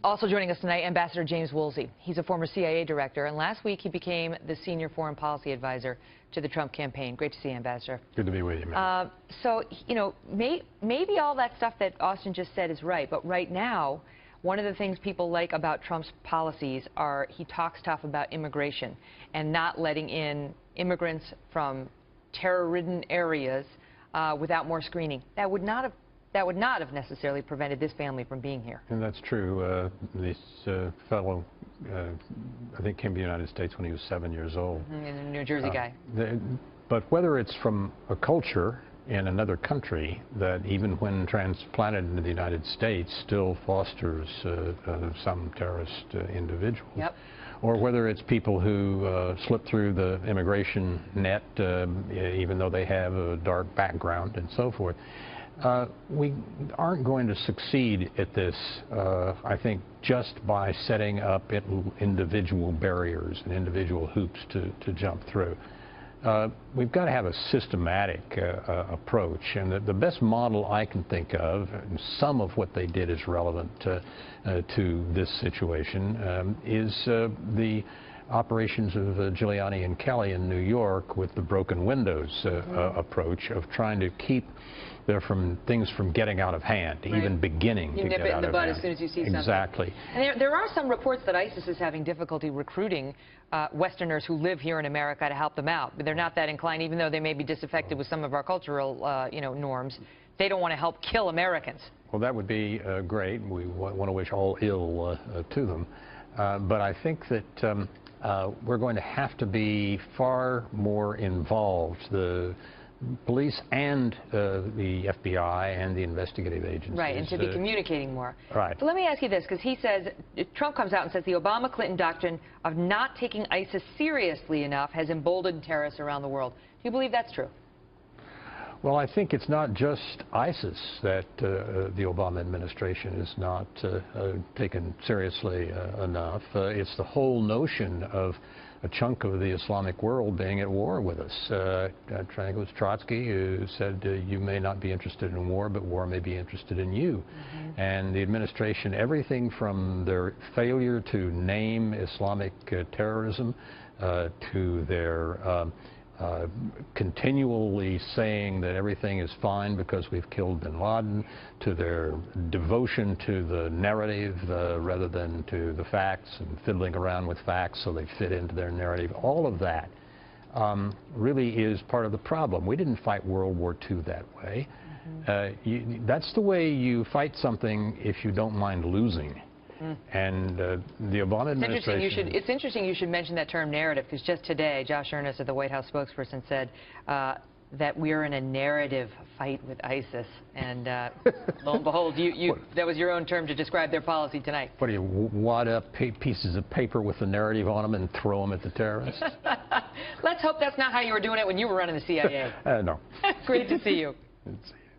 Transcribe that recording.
Also joining us tonight, Ambassador James Woolsey. He's a former CIA director, and last week he became the senior foreign policy advisor to the Trump campaign. Great to see you, Ambassador. Good to be with you, man. So, you know, maybe all that stuff that Austin just said is right, but right now, one of the things people like about Trump's policies are he talks tough about immigration and not letting in immigrants from terror-ridden areas without more screening. That would not have necessarily prevented this family from being here. And that's true. This fellow, I think, came to the United States when he was 7 years old. A New Jersey guy. But whether it's from a culture in another country that even when transplanted into the United States still fosters some terrorist individuals, Yep. or whether it's people who slip through the immigration net even though they have a dark background and so forth. We aren't going to succeed at this, I think, just by setting up individual barriers and individual hoops to jump through. We've got to have a systematic approach, and the best model I can think of, and some of what they did is relevant to this situation, is the operations of Giuliani and Kelly in New York with the broken windows approach of trying to keep things from getting out of hand, right. Even beginning to get out of hand. You nip it in the bud as soon as you see something. Exactly. And there are some reports that ISIS is having difficulty recruiting Westerners who live here in America to help them out. But they're not that inclined, even though they may be disaffected with some of our cultural norms. They don't want to help kill Americans. Well, that would be great. We want to wish all ill to them. But I think that we're going to have to be far more involved, the police and the FBI and the investigative agencies. Right, and to be communicating more. Right. So let me ask you this, because he says, Trump comes out and says the Obama-Clinton doctrine of not taking ISIS seriously enough has emboldened terrorists around the world. Do you believe that's true? Well, I think it's not just ISIS that the Obama administration is not taken seriously enough. It's the whole notion of a chunk of the Islamic world being at war with us. I think it was Trotsky who said, you may not be interested in war, but war may be interested in you. And the administration, everything from their failure to name Islamic terrorism to their continually saying that everything is fine because we've killed bin Laden, to their devotion to the narrative rather than to the facts, and fiddling around with facts so they fit into their narrative. All of that really is part of the problem. We didn't fight World War II that way. That's the way you fight something if you don't mind losing. And the Obama administration... It's interesting you should mention that term narrative, because just today, Josh Earnest, the White House spokesperson, said that we're in a narrative fight with ISIS. And lo and behold, that was your own term to describe their policy tonight. What do you wad up pieces of paper with the narrative on them and throw them at the terrorists? Let's hope that's not how you were doing it when you were running the CIA. No. Great to see you. Good to see you.